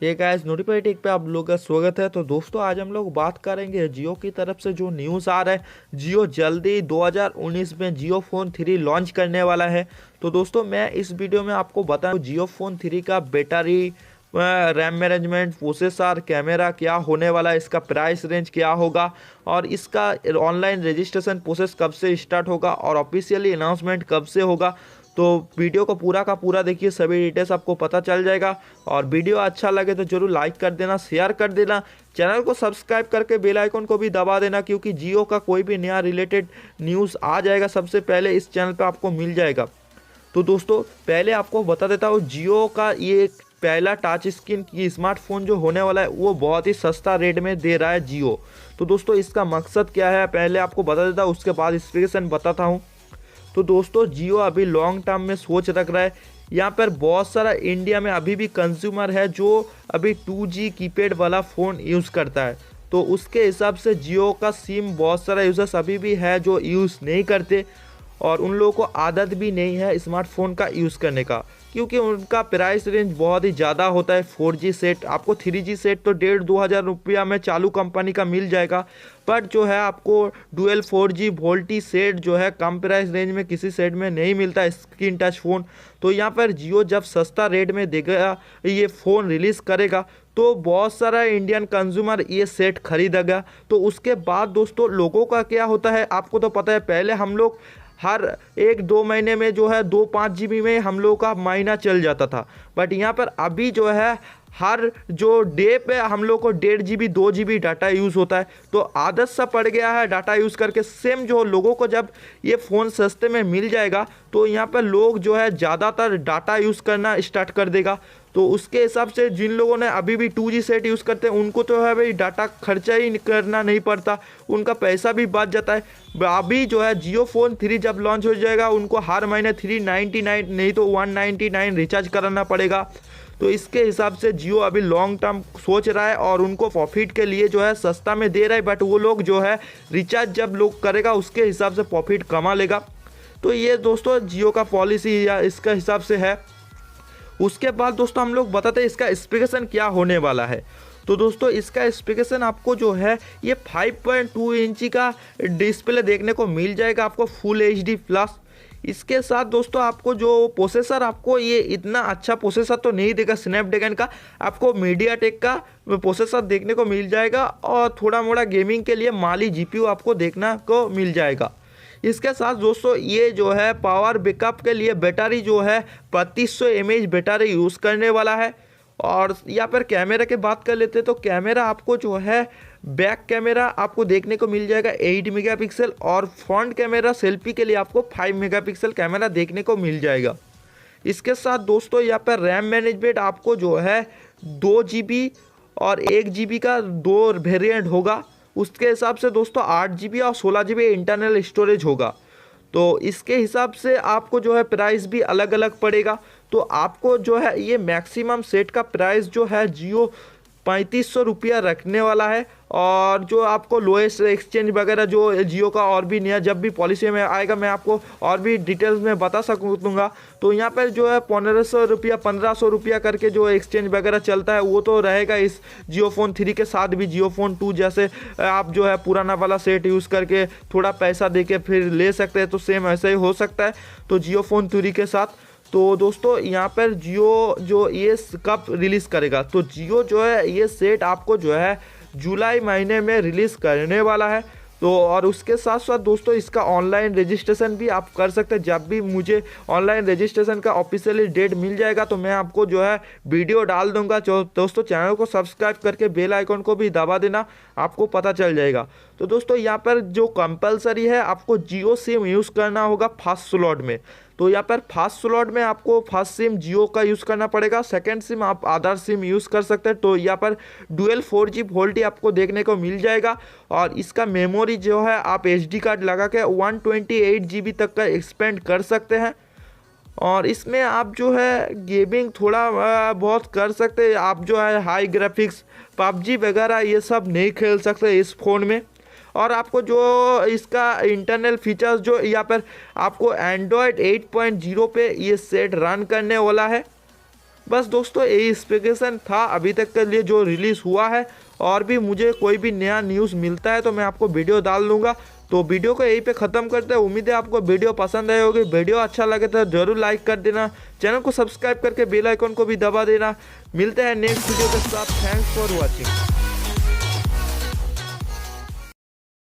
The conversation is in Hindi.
ये गाइस नोटिफाइड पे आप लोगों का स्वागत है। तो दोस्तों आज हम लोग बात करेंगे जियो की तरफ से जो न्यूज़ आ रहा है। जियो जल्दी 2019 में जियो फोन 3 लॉन्च करने वाला है। तो दोस्तों मैं इस वीडियो में आपको बताऊं जियो फोन 3 का battery, RAM management, processor, camera क्या होने वाला है, इसका प्राइस रेंज क्या होगा और इसका ऑनलाइन रजिस्ट्रेशन प्रोसेस कब से स्टार्ट होगा और ऑफिशियली अनाउंसमेंट कब से होगा। तो वीडियो को पूरा का पूरा देखिए, सभी डिटेल्स आपको पता चल जाएगा। और वीडियो अच्छा लगे तो जरूर लाइक कर देना, शेयर कर देना, चैनल को सब्सक्राइब करके बेल आइकन को भी दबा देना, क्योंकि जियो का कोई भी नया रिलेटेड न्यूज़ आ जाएगा सबसे पहले इस चैनल पे आपको मिल जाएगा। तो दोस्तों पहले आपको बता देता हूँ, जियो का ये पहला टच स्क्रीन की स्मार्टफोन जो होने वाला है वो बहुत ही सस्ता रेट में दे रहा है जियो। तो दोस्तों इसका मकसद क्या है पहले आपको बता देता हूँ, उसके बाद स्पेसिफिकेशन बताता हूँ। तो दोस्तों जियो अभी लॉन्ग टर्म में सोच रख रहा है। यहाँ पर बहुत सारा इंडिया में अभी भी कंज्यूमर है जो अभी 2G कीपैड वाला फ़ोन यूज़ करता है। तो उसके हिसाब से जियो का सिम बहुत सारा यूज़र्स अभी भी है जो यूज़ नहीं करते और उन लोगों को आदत भी नहीं है स्मार्टफोन का यूज़ करने का, क्योंकि उनका प्राइस रेंज बहुत ही ज़्यादा होता है। 4G सेट आपको 3G सेट तो 1,500-2,000 रुपया में चालू कंपनी का मिल जाएगा, बट जो है आपको डुअल 4G वोल्टी सेट जो है कम प्राइस रेंज में किसी सेट में नहीं मिलता स्क्रीन टच फ़ोन। तो यहाँ पर जियो जब सस्ता रेट में देगा, ये फ़ोन रिलीज़ करेगा तो बहुत सारा इंडियन कंज्यूमर ये सेट खरीदेगा। तो उसके बाद दोस्तों लोगों का क्या होता है आपको तो पता है, पहले हम लोग हर 1-2 महीने में जो है 2-5 GB में हम लोग का महीना चल जाता था, बट यहाँ पर अभी जो है हर जो डे पे हम लोग को 1.5 GB 2 GB डाटा यूज़ होता है। तो आदत सा पड़ गया है डाटा यूज़ करके। सेम जो लोगों को जब ये फ़ोन सस्ते में मिल जाएगा तो यहाँ पर लोग जो है ज़्यादातर डाटा यूज़ करना स्टार्ट कर देगा। तो उसके हिसाब से जिन लोगों ने अभी भी 2G सेट यूज़ करते हैं उनको तो है भाई डाटा खर्चा ही करना नहीं पड़ता, उनका पैसा भी बच जाता है। अभी जो है जियो फोन 3 जब लॉन्च हो जाएगा उनको हर महीने 399 नहीं तो 199 रिचार्ज कराना पड़ेगा। तो इसके हिसाब से जियो अभी लॉन्ग टर्म सोच रहा है और उनको प्रॉफिट के लिए जो है सस्ता में दे रहा है, बट वो लोग जो है रिचार्ज जब लोग करेगा उसके हिसाब से प्रॉफिट कमा लेगा। तो ये दोस्तों जियो का पॉलिसी या इसका हिसाब से है। उसके बाद दोस्तों हम लोग बताते हैं इसका स्पेसिफिकेशन क्या होने वाला है। तो दोस्तों इसका स्पेसिफिकेशन आपको जो है ये 5.2 इंची का डिस्प्ले देखने को मिल जाएगा, आपको फुल HD प्लस। इसके साथ दोस्तों आपको जो प्रोसेसर, आपको ये इतना अच्छा प्रोसेसर तो नहीं देगा स्नैपड्रैगन का, आपको मीडियाटेक का प्रोसेसर देखने को मिल जाएगा और थोड़ा मोड़ा गेमिंग के लिए माली GPU आपको देखने को मिल जाएगा। इसके साथ दोस्तों ये जो है पावर बैकअप के लिए बैटरी जो है 3200 mAh बैटरी यूज़ करने वाला है। और यहाँ पर कैमरा की बात कर लेते हैं तो कैमरा आपको जो है बैक कैमरा आपको देखने को मिल जाएगा 8 मेगापिक्सल और फ्रंट कैमरा सेल्फी के लिए आपको 5 मेगापिक्सल कैमरा देखने को मिल जाएगा। इसके साथ दोस्तों यहाँ पर रैम मैनेजमेंट आपको जो है 2 GB और 1 GB का 2 वेरिएंट होगा। उसके हिसाब से दोस्तों 8 GB और 16 GB इंटरनल स्टोरेज होगा। तो इसके हिसाब से आपको जो है प्राइस भी अलग अलग पड़ेगा। तो आपको जो है ये मैक्सिमम सेट का प्राइस जो है जियो 3500 रुपया रखने वाला है। और जो आपको लोएस्ट एक्सचेंज वगैरह जो जियो का और भी नया जब भी पॉलिसी में आएगा मैं आपको और भी डिटेल्स में बता सकूँगा। तो यहाँ पर जो है 1500 रुपया 1500 रुपया करके जो एक्सचेंज वगैरह चलता है वो तो रहेगा इस जियो फोन 3 के साथ भी। जियो फोन 2 जैसे आप जो है पुराना वाला सेट यूज़ करके थोड़ा पैसा दे के फिर ले सकते हैं, तो सेम ऐसा ही हो सकता है तो जियो फोन 3 के साथ। तो दोस्तों यहाँ पर जियो जो ये कब रिलीज़ करेगा, तो जियो जो है ये सेट आपको जो है जुलाई महीने में रिलीज़ करने वाला है। तो और उसके साथ साथ दोस्तों इसका ऑनलाइन रजिस्ट्रेशन भी आप कर सकते हैं। जब भी मुझे ऑनलाइन रजिस्ट्रेशन का ऑफिशियली डेट मिल जाएगा तो मैं आपको जो है वीडियो डाल दूंगा। जो दोस्तों चैनल को सब्सक्राइब करके बेल आइकन को भी दबा देना, आपको पता चल जाएगा। तो दोस्तों यहाँ पर जो कंपलसरी है आपको जियो सिम यूज़ करना होगा फर्स्ट स्लॉट में। तो यहाँ पर फर्स्ट स्लॉट में आपको फर्स्ट सिम जियो का यूज़ करना पड़ेगा, सेकंड सिम आप अदर सिम यूज़ कर सकते हैं। तो यहाँ पर डुअल 4G वोल्टी आपको देखने को मिल जाएगा और इसका मेमोरी जो है आप SD कार्ड लगा के 128 GB तक का एक्सपेंड कर सकते हैं। और इसमें आप जो है गेमिंग थोड़ा बहुत कर सकते हैं। आप जो है हाई ग्राफिक्स PUBG वगैरह ये सब नहीं खेल सकते इस फ़ोन में। और आपको जो इसका इंटरनल फीचर्स जो यहाँ पर आपको एंड्रॉयड 8.0 पे ये सेट रन करने वाला है। बस दोस्तों यही स्पेसिफिकेशन था अभी तक के लिए जो रिलीज़ हुआ है। और भी मुझे कोई भी नया न्यूज़ मिलता है तो मैं आपको वीडियो डाल दूंगा। तो वीडियो को यहीं पे ख़त्म करते हैं। उम्मीद है आपको वीडियो पसंद आई होगी। वीडियो अच्छा लगे तो ज़रूर लाइक कर देना, चैनल को सब्सक्राइब करके बेल आइकन को भी दबा देना। मिलते हैं नेक्स्ट वीडियो के साथ। Thanks for watching.